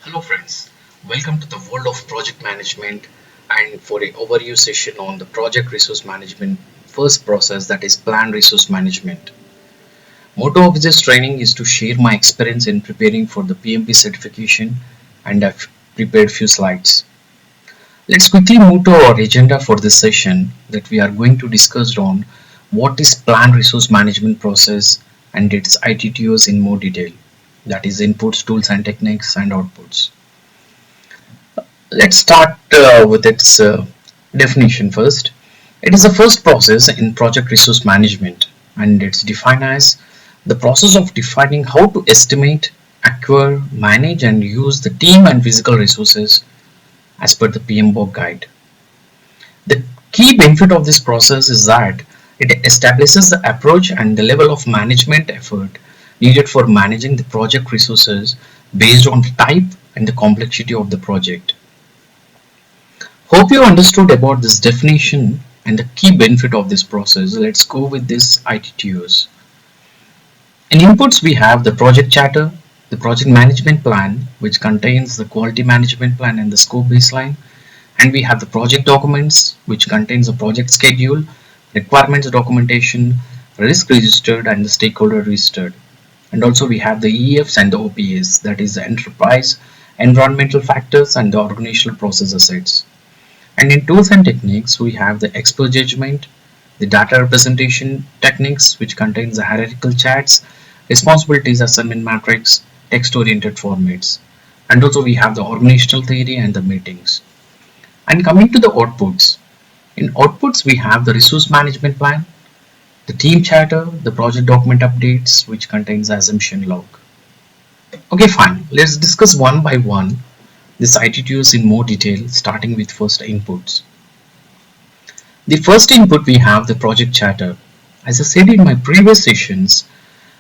Hello friends, welcome to the world of project management and for an overview session on the project resource management first process, that is planned resource management. Motto of this training is to share my experience in preparing for the PMP certification, and I've prepared few slides. Let's quickly move to our agenda for this session that we are going to discuss on what is planned resource management process and its ITTOs in more detail, that is inputs, tools and techniques and outputs. Let's start with its definition first. It is the first process in project resource management, and it's defined as the process of defining how to estimate, acquire, manage and use the team and physical resources as per the PMBOK guide. The key benefit of this process is that it establishes the approach and the level of management effort needed for managing the project resources based on the type and the complexity of the project. Hope you understood about this definition and the key benefit of this process. Let's go with this ITTOs. In inputs we have the project charter, the project management plan which contains the quality management plan and the scope baseline, and we have the project documents which contains the project schedule, requirements documentation, risk registered and the stakeholder registered. And also we have the EFs and the OPS, that is the enterprise, environmental factors and the organizational process assets. And in tools and techniques, we have the expert judgment, the data representation techniques, which contains the hierarchical charts, responsibilities assignment matrix, text-oriented formats. And also we have the organizational theory and the meetings. And coming to the outputs, in outputs we have the resource management plan, the team charter, the project document updates, which contains the assumption log. Okay, fine. Let's discuss one by one this ITTOs in more detail, starting with first inputs. The first input we have the project charter. As I said in my previous sessions,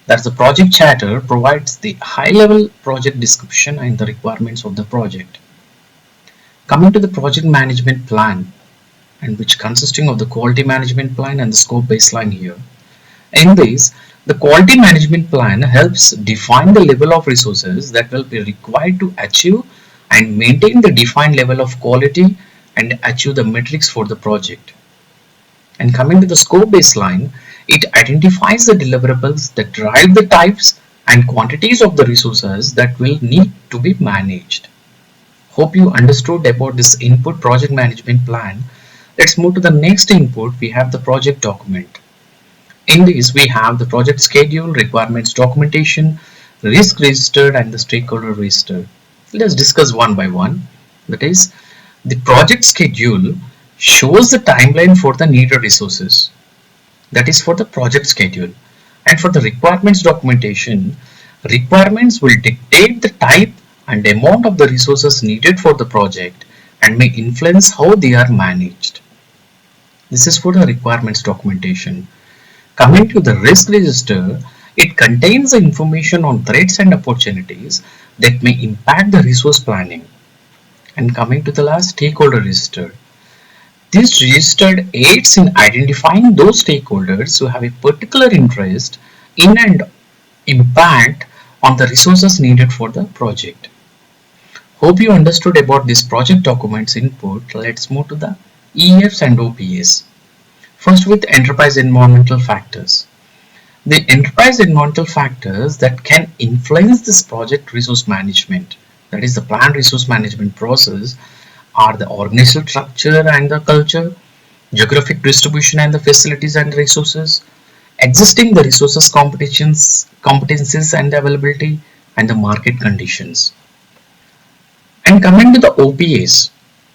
that the project charter provides the high-level project description and the requirements of the project. Coming to the project management plan, and which consisting of the quality management plan and the scope baseline here. In this, the quality management plan helps define the level of resources that will be required to achieve and maintain the defined level of quality and achieve the metrics for the project. And coming to the scope baseline, it identifies the deliverables that drive the types and quantities of the resources that will need to be managed. Hope you understood about this input project management plan. Let's move to the next input. We have the project document. In this, we have the project schedule, requirements documentation, risk registered and the stakeholder registered. Let's discuss one by one. That is, the project schedule shows the timeline for the needed resources. That is for the project schedule. And for the requirements documentation, requirements will dictate the type and amount of the resources needed for the project and may influence how they are managed. This is for the requirements documentation. Coming to the risk register, it contains the information on threats and opportunities that may impact the resource planning. And coming to the last, stakeholder register. This register aids in identifying those stakeholders who have a particular interest in and impact on the resources needed for the project. Hope you understood about this project documents input. Let's move to the EFs and OPS. First with enterprise environmental factors. The enterprise environmental factors that can influence this project resource management, that is the planned resource management process, are the organizational structure and the culture, geographic distribution and the facilities and resources, existing the resources competencies and availability, and the market conditions. And coming to the OPS,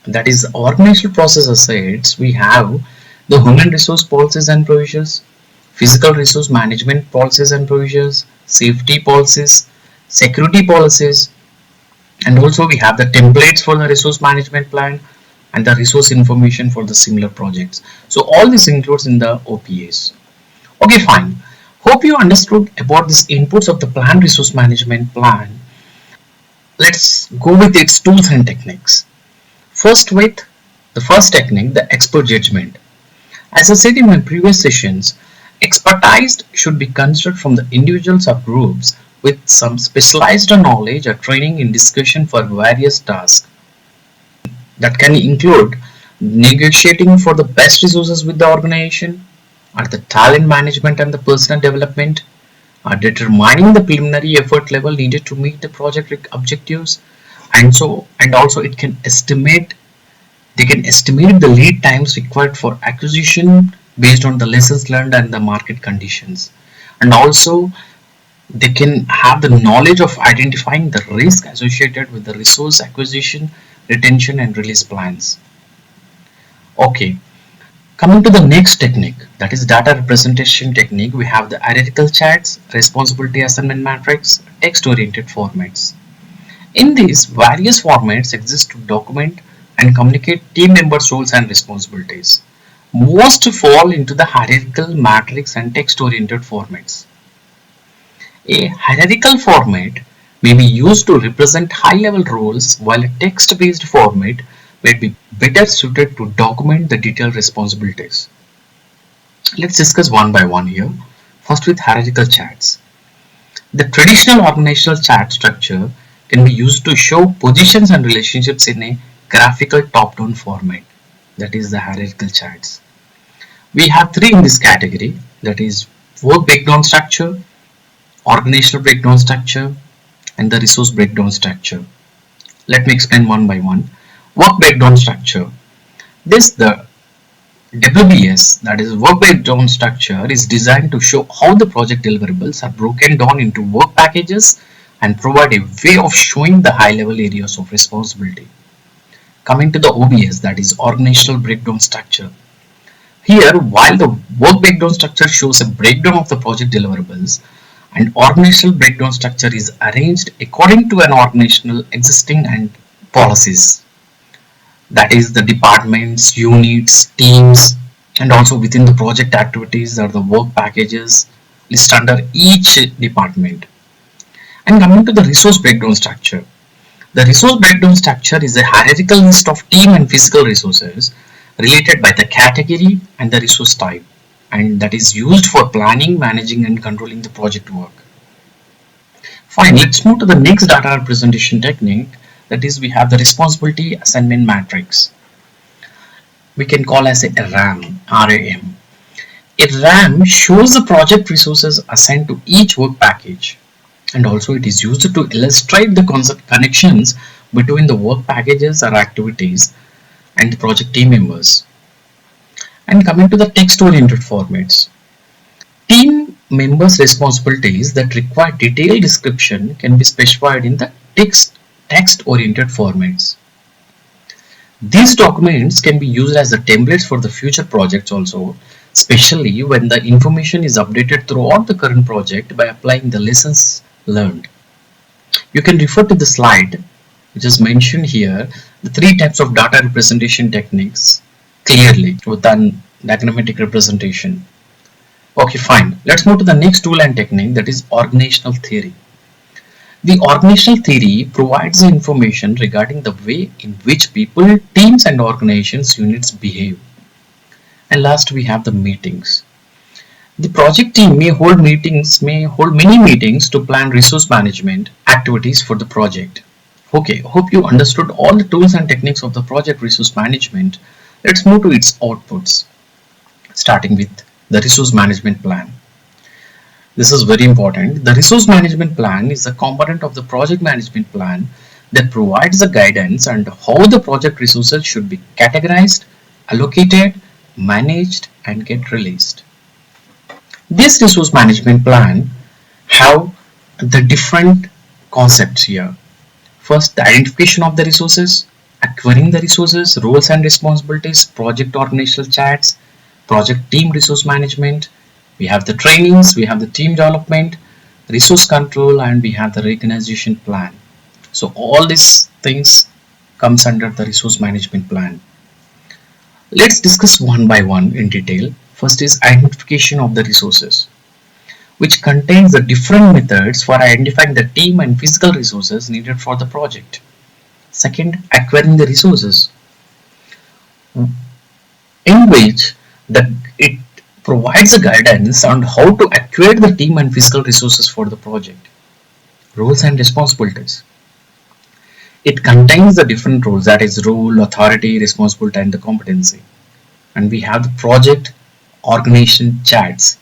that is the organizational process assets, we have the human resource policies and procedures, physical resource management policies and procedures, safety policies, security policies, and also we have the templates for the resource management plan and the resource information for the similar projects. So all this includes in the OPS. Okay, fine. Hope you understood about these inputs of the planned resource management plan. Let's go with its tools and techniques. First with the first technique, the expert judgment. As I said in my previous sessions, expertise should be considered from the individual subgroups with some specialized knowledge or training in discussion for various tasks that can include negotiating for the best resources with the organization, or the talent management and the personal development, or determining the preliminary effort level needed to meet the project objectives, and also it can estimate they can estimate the lead times required for acquisition based on the lessons learned and the market conditions, and also they can have the knowledge of identifying the risk associated with the resource acquisition, retention and release plans. Okay, coming to the next technique, that is data representation technique, we have the hierarchical charts, responsibility assignment matrix, text oriented formats. In these, various formats exist to document and communicate team members' roles and responsibilities. Most fall into the hierarchical matrix and text oriented formats. A hierarchical format may be used to represent high-level roles, while a text-based format may be better suited to document the detailed responsibilities. Let's discuss one by one here. First, with hierarchical charts. The traditional organizational chart structure can be used to show positions and relationships in a graphical top-down format. That is the hierarchical charts. We have three in this category, that is work breakdown structure, organizational breakdown structure and the resource breakdown structure. Let me explain one by one. Work breakdown structure. The WBS, that is work breakdown structure, is designed to show how the project deliverables are broken down into work packages and provide a way of showing the high level areas of responsibility. Coming to the OBS, that is organizational breakdown structure. Here, while the work breakdown structure shows a breakdown of the project deliverables, an organizational breakdown structure is arranged according to an organizational existing and policies. That is the departments, units, teams, and also within the project activities are the work packages listed under each department. And coming to the resource breakdown structure. The resource breakdown structure is a hierarchical list of team and physical resources related by the category and the resource type, and that is used for planning, managing and controlling the project work. Fine, let's move to the next data representation technique, that is we have the responsibility assignment matrix. We can call as a RAM, RAM. A RAM shows the project resources assigned to each work package, and also it is used to illustrate the concept connections between the work packages or activities and the project team members. And coming to the text oriented formats. Team members' responsibilities that require detailed description can be specified in the text oriented formats. These documents can be used as the templates for the future projects also, especially when the information is updated throughout the current project by applying the lessons learned. You can refer to the slide which is mentioned here, the three types of data representation techniques clearly with an diagrammatic representation. Okay, fine. Let's move to the next tool and technique, that is organizational theory. The organizational theory provides the information regarding the way in which people, teams and organizations units behave. And last we have the meetings. The project team may hold many meetings to plan resource management activities for the project. Okay, hope you understood all the tools and techniques of the project resource management. Let's move to its outputs, starting with the resource management plan. This is very important. The resource management plan is a component of the project management plan that provides the guidance on how the project resources should be categorized, allocated, managed and get released. This resource management plan have the different concepts here. First, the identification of the resources, acquiring the resources, roles and responsibilities, project organizational charts, project team resource management. We have the trainings, we have the team development, resource control, and we have the recognition plan. So all these things comes under the resource management plan. Let's discuss one by one in detail. First is identification of the resources, which contains the different methods for identifying the team and physical resources needed for the project. Second, acquiring the resources, in which it provides a guidance on how to acquire the team and physical resources for the project. Roles and responsibilities. It contains the different roles, that is role, authority, responsibility and the competency. And we have the project organization charts.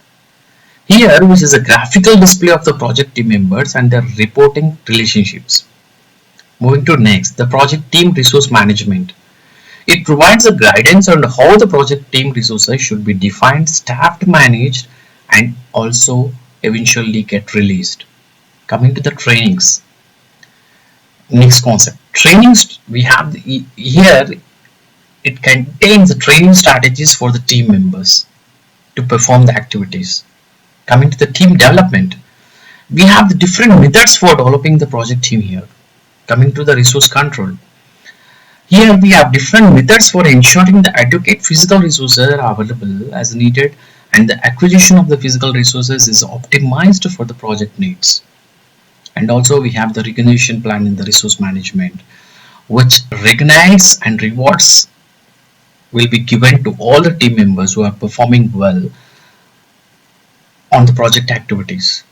Here, which is a graphical display of the project team members and their reporting relationships. Moving to next, the project team resource management. It provides a guidance on how the project team resources should be defined, staffed, managed, and also eventually get released. Coming to the trainings. Next concept. Trainings, we have here, it contains the training strategies for the team members to perform the activities. Coming to the team development, we have the different methods for developing the project team here. Coming to the resource control, here we have different methods for ensuring the adequate physical resources are available as needed and the acquisition of the physical resources is optimized for the project needs. And also we have the recognition plan in the resource management, which recognize and rewards will be given to all the team members who are performing well on the project activities.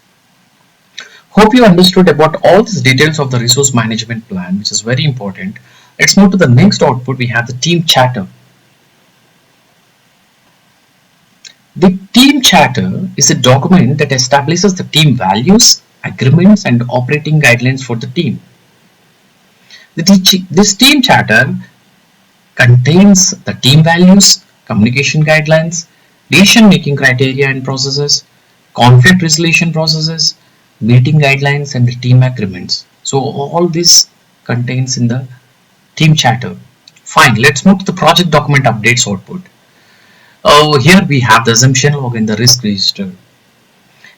Hope you understood about all these details of the resource management plan, which is very important. Let's move to the next output. We have the team charter. The team charter is a document that establishes the team values, agreements, and operating guidelines for the team. This team charter contains the team values, communication guidelines, decision-making criteria and processes, conflict resolution processes, meeting guidelines, and the team agreements. So all this contains in the team charter. Fine, let's move to the project document updates output. Here we have the assumption log in the risk register.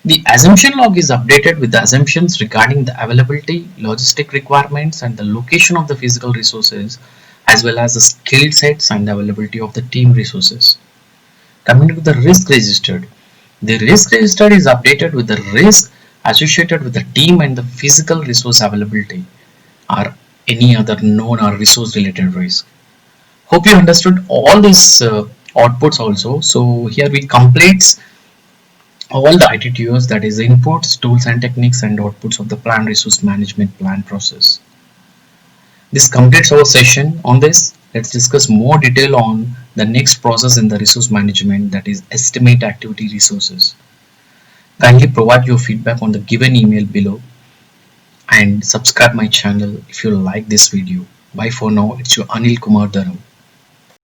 The assumption log is updated with the assumptions regarding the availability, logistic requirements, and the location of the physical resources, as well as the skill sets and the availability of the team resources. Coming to the risk registered, the risk registered is updated with the risk associated with the team and the physical resource availability or any other known or resource related risk. Hope you understood all these outputs also. So here we complete all the ITTOs, that is inputs, tools and techniques and outputs of the plan resource management plan process. This completes our session on this. Let's discuss more detail on the next process in the resource management, that is estimate activity resources. Kindly provide your feedback on the given email below and subscribe my channel if you like this video. Bye for now. It's your Anil Kumar Dharam.